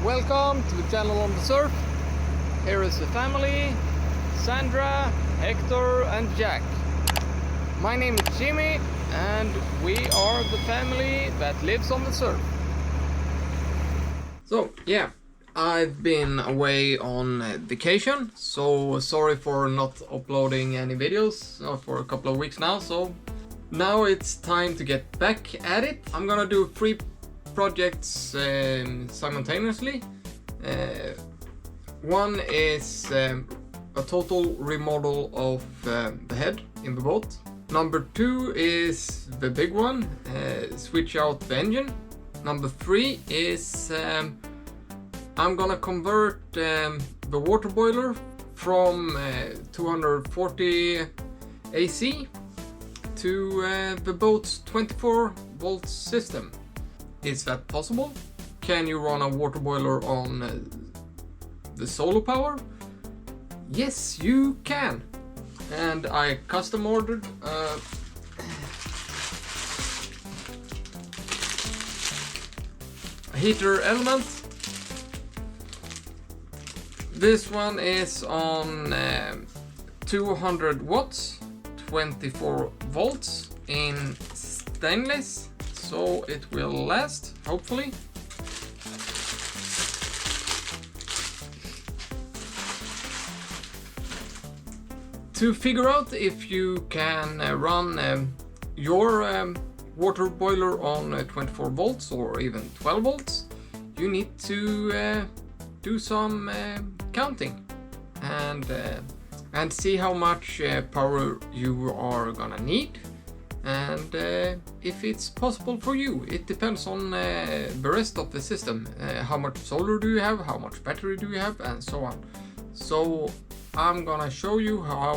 Welcome to the channel on the surf. Here is the family, Sandra, Hector and Jack. My name is Jimmy and we are the family that lives on the surf. So yeah, I've been away on vacation, so sorry for not uploading any videos for a couple of weeks now. So now it's time to get back at it. I'm gonna do 3 projects simultaneously. One is a total remodel of the head in the boat. Number 2 is the big one, switch out the engine. Number 3 is I'm gonna convert the water boiler from 240 AC to the boat's 24 volt system. Is that possible? Can you run a water boiler on the solar power? Yes, you can. And I custom ordered a heater element. This one is on 200 watts, 24 volts in stainless, so it will last, hopefully. To figure out if you can run your water boiler on 24 volts or even 12 volts, you need to do some counting and see how much power you are gonna need, and if it's possible for you. It depends on the rest of the system. How much solar do you have, how much battery do you have, and so on. So I'm gonna show you how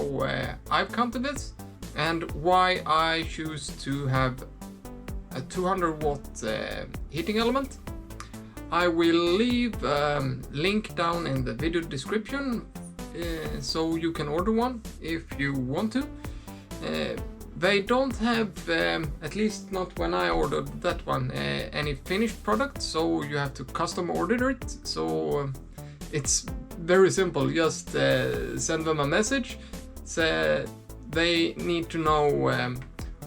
I've counted this and why I choose to have a 200 watt heating element. I will leave a link down in the video description so you can order one if you want to. They don't have, at least not when I ordered that one, any finished product, so you have to custom order it. So it's very simple, just send them a message. So they need to know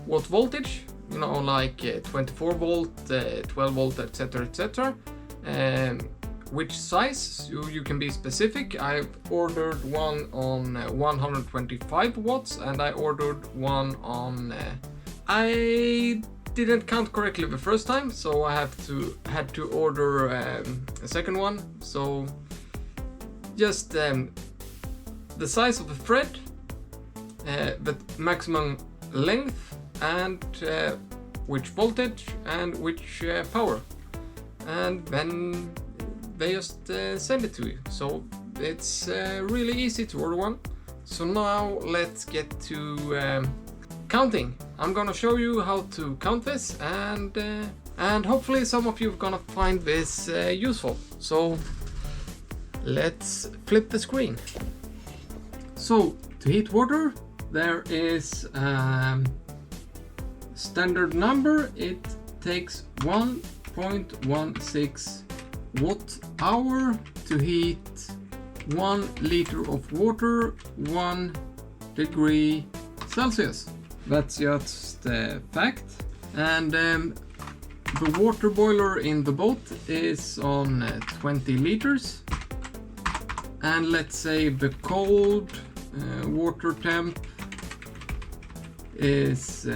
what voltage, you know, like 24 volt, 12 volt, etc, etc. Which size, you can be specific. I've ordered one on 125 watts and I ordered one on I didn't count correctly the first time, so I had to order a second one. So just the size of the thread, the maximum length, and which voltage and which power, and then they just send it to you. So it's really easy to order one. So now let's get to counting. I'm gonna show you how to count this, and hopefully some of you are gonna find this useful. So let's flip the screen. So to heat water, there is a standard number. It takes 1.16 watt hour to heat 1 liter of water 1 degree Celsius. That's just a fact. And the water boiler in the boat is on 20 liters. And let's say the cold water temp is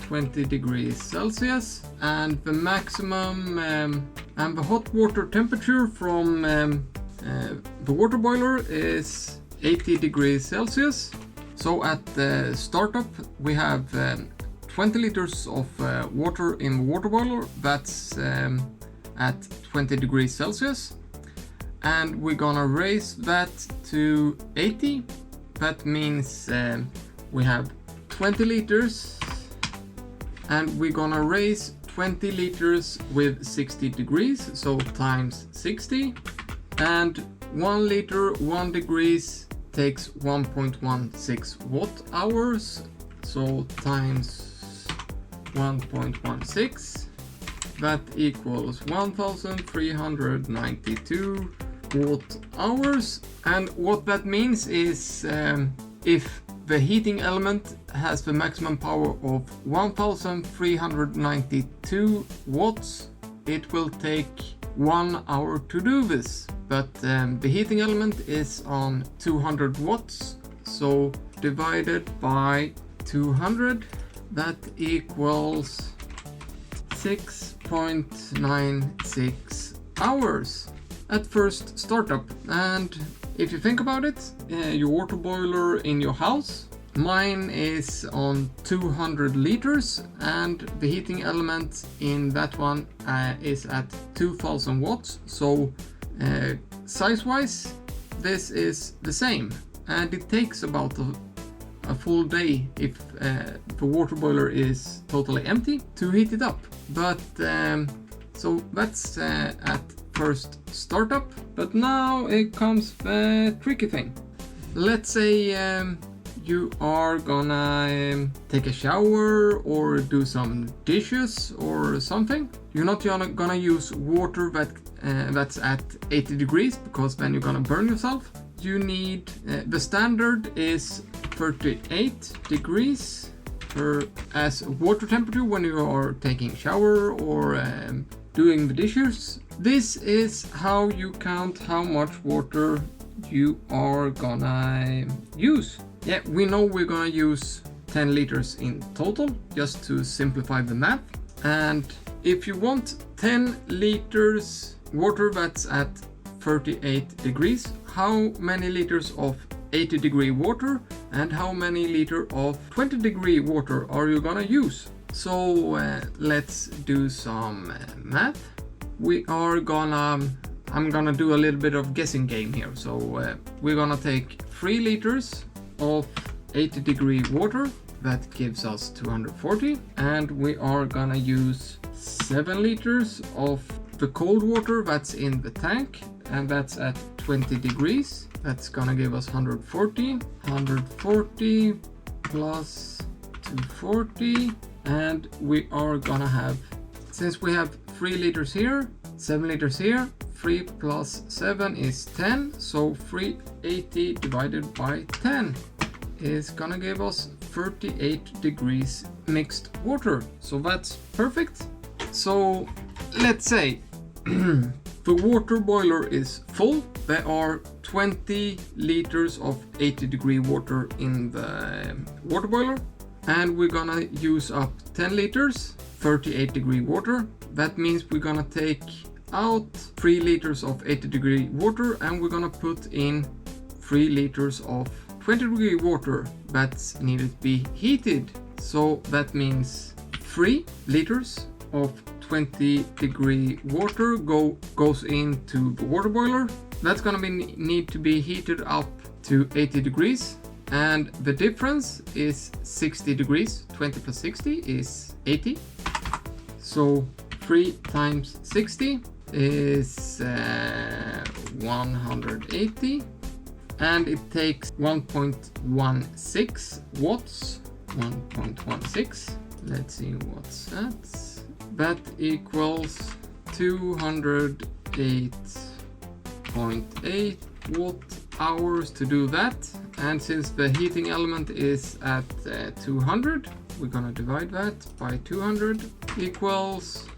20 degrees Celsius, and the maximum and the hot water temperature from the water boiler is 80 degrees Celsius. So at the startup we have 20 liters of water in the water boiler. That's at 20 degrees Celsius. And we're gonna raise that to 80. That means we have 20 liters and we're gonna raise 20 liters with 60 degrees, so times 60. And 1 liter 1 degrees takes 1.16 watt hours, so times 1.16. that equals 1392 watt hours. And what that means is if the heating element has the maximum power of 1392 watts, it will take 1 hour to do this. But the heating element is on 200 watts, so divided by 200, that equals 6.96 hours at first startup. And if you think about it, your water boiler in your house, mine is on 200 liters and the heating element in that one is at 2000 watts. So size wise this is the same, and it takes about a full day if the water boiler is totally empty to heat it up. But so that's at first startup. But now it comes the tricky thing. Let's say you are gonna take a shower or do some dishes or something. You're not gonna use water that's at 80 degrees, because then you're gonna burn yourself. You need, the standard is 38 degrees as water temperature when you are taking a shower or doing the dishes. This is how you count how much water you are gonna use. Yeah, we know we're gonna use 10 liters in total, just to simplify the math. And if you want 10 liters water that's at 38 degrees, how many liters of 80 degree water and how many liters of 20 degree water are you gonna use? So let's do some math. I'm gonna do a little bit of guessing game here. So we're gonna take 3 liters of 80 degree water, that gives us 240, and we are gonna use 7 liters of the cold water that's in the tank, and that's at 20 degrees. That's gonna give us 140 plus 240, and we are gonna have, since we have 3 liters here, 7 liters here, 3 plus 7 is 10, so 380 divided by 10 is gonna give us 38 degrees mixed water. So that's perfect. So let's say the water boiler is full. There are 20 liters of 80 degree water in the water boiler, and we're gonna use up 10 liters 38 degree water. That means we're gonna take out 3 liters of 80 degree water, and we're gonna put in 3 liters of 20 degree water that's needed to be heated. So that means 3 liters of 20 degree water goes into the water boiler. That's gonna need to be heated up to 80 degrees, and the difference is 60 degrees. 20 plus 60 is 80. So 3 times 60 is 180, and it takes 1.16 watts. 1.16. Let's see what's that. That equals 208.8 watt hours to do that. And since the heating element is at 200, we're gonna divide that by 200, equals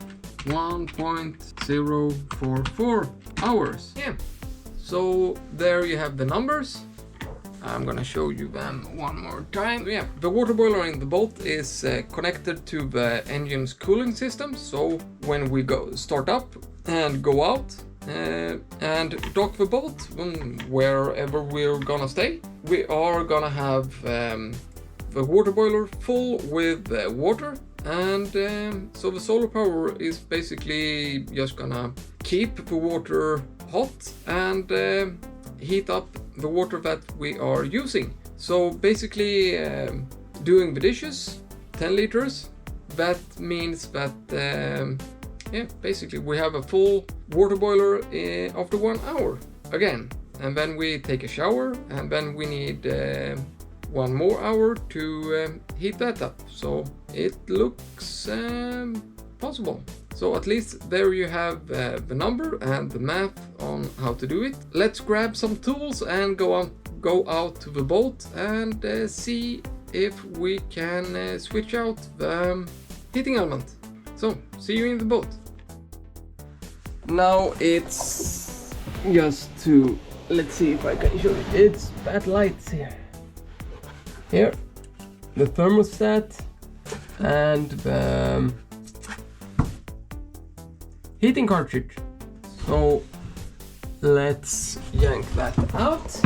1.044 hours. Yeah. So there you have the numbers. I'm gonna show you them one more time. Yeah, the water boiler in the boat is connected to the engine's cooling system. So when we start up and go out and dock the boat, wherever we're gonna stay, we are gonna have the water boiler full with water. And so the solar power is basically just gonna keep the water hot and heat up the water that we are using. So basically doing the dishes, 10 liters, that means that basically we have a full water boiler after 1 hour again. And then we take a shower, and then we need 1 more hour to heat that up. So it looks possible. So at least there you have the number and the math on how to do it. Let's grab some tools and go out to the boat and see if we can switch out the heating element. So, see you in the boat. Now it's just to, let's see if I can show you. It's bad lights here. Here, the thermostat and the heating cartridge. So let's yank that out.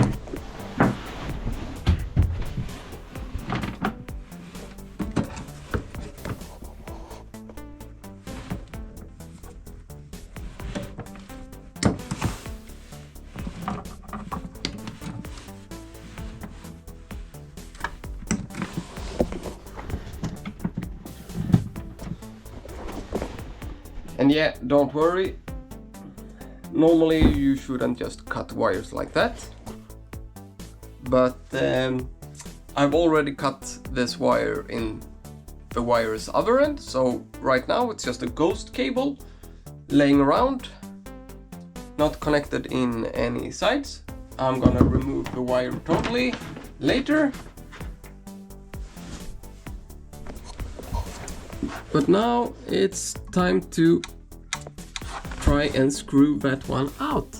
And yeah, don't worry, normally you shouldn't just cut wires like that, but I've already cut this wire in the wire's other end, so right now it's just a ghost cable laying around, not connected in any sides. I'm gonna remove the wire totally later. But now it's time to try and screw that one out.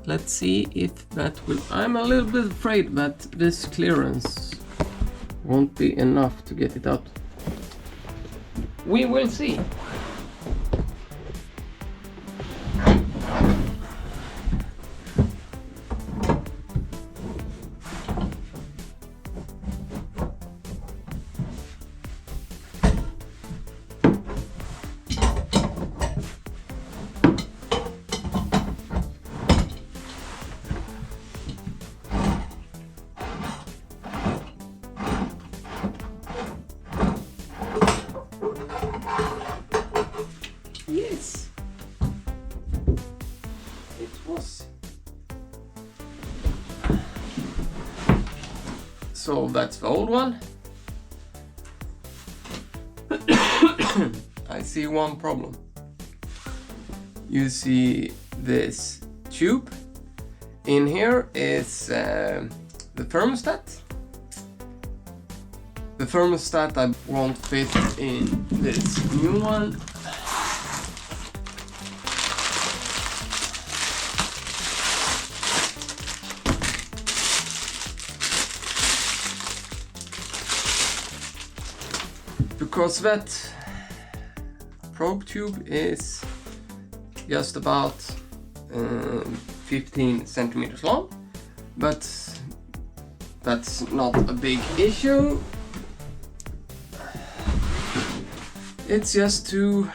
Let's see if that will... I'm a little bit afraid that this clearance won't be enough to get it out. We will see. Yes, it was. So that's the old one. I see one problem. You see this tube. In here is the thermostat. The thermostat won't fit in this new one. Because that probe tube is just about 15 centimeters long, but that's not a big issue. It's just to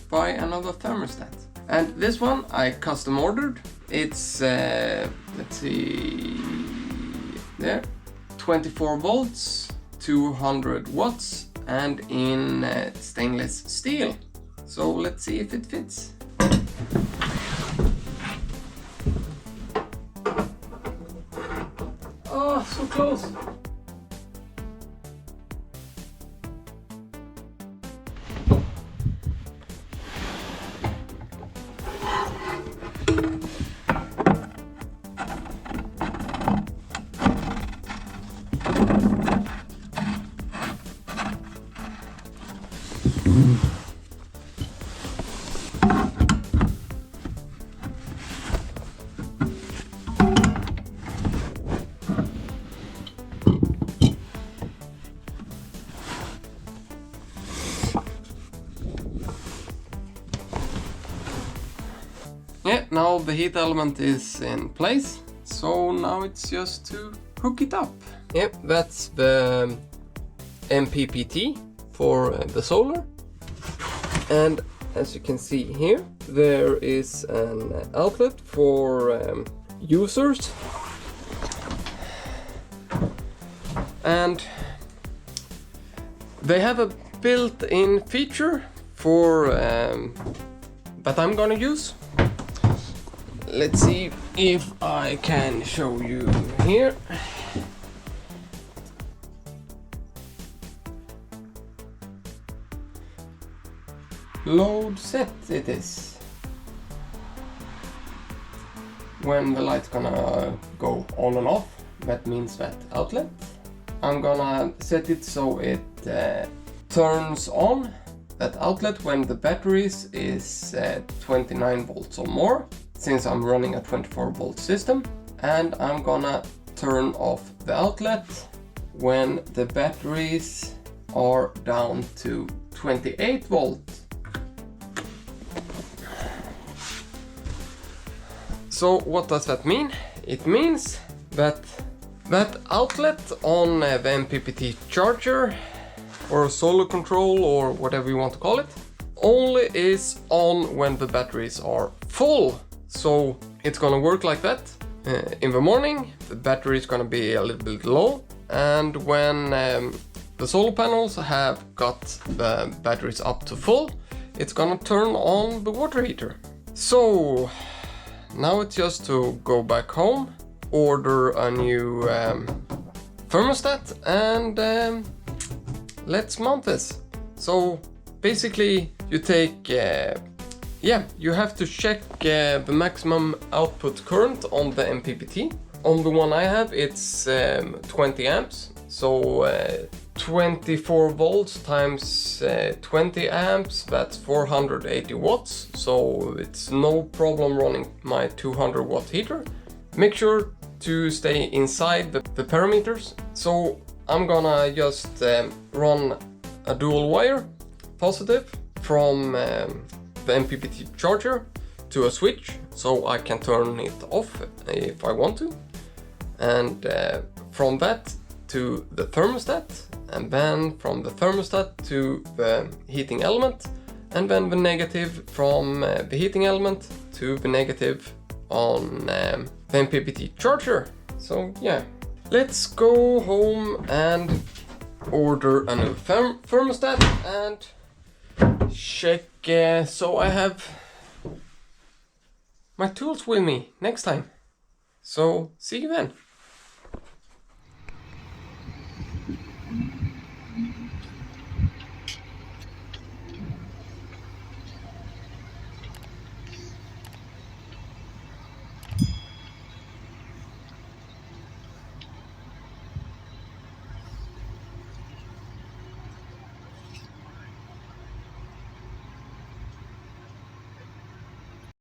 buy another thermostat. And this one I custom ordered. It's let's see, there, 24 volts, 200 watts, and in stainless steel. So let's see if it fits. Oh, so close. Yeah, now the heat element is in place, so now it's just to hook it up. Yep, that's the MPPT for the solar. And as you can see here, there is an outlet for users. And they have a built-in feature for that I'm gonna use. Let's see if I can show you here. load set it is. When the light's gonna go on and off, that means that outlet. I'm gonna set it so it turns on that outlet when the batteries is 29 volts or more, since I'm running a 24 volt system. And I'm gonna turn off the outlet when the batteries are down to 28 volts. So what does that mean? It means that that outlet on the MPPT charger or solar control or whatever you want to call it only is on when the batteries are full. So it's gonna work like that. In the morning the battery is gonna be a little bit low, and when the solar panels have got the batteries up to full, it's gonna turn on the water heater. So now it's just to go back home, order a new thermostat, and let's mount this. So basically you take you have to check the maximum output current on the MPPT. On the one I have it's 20 amps, so 24 volts times 20 amps, that's 480 watts, so it's no problem running my 200 watt heater. Make sure to stay inside the parameters. So I'm gonna just run a dual wire positive from the MPPT charger to a switch, so I can turn it off if I want to, and from that to the thermostat, and then from the thermostat to the heating element, and then the negative from the heating element to the negative on the MPPT charger. So yeah, let's go home and order a new thermostat and check so I have my tools with me next time. So see you then.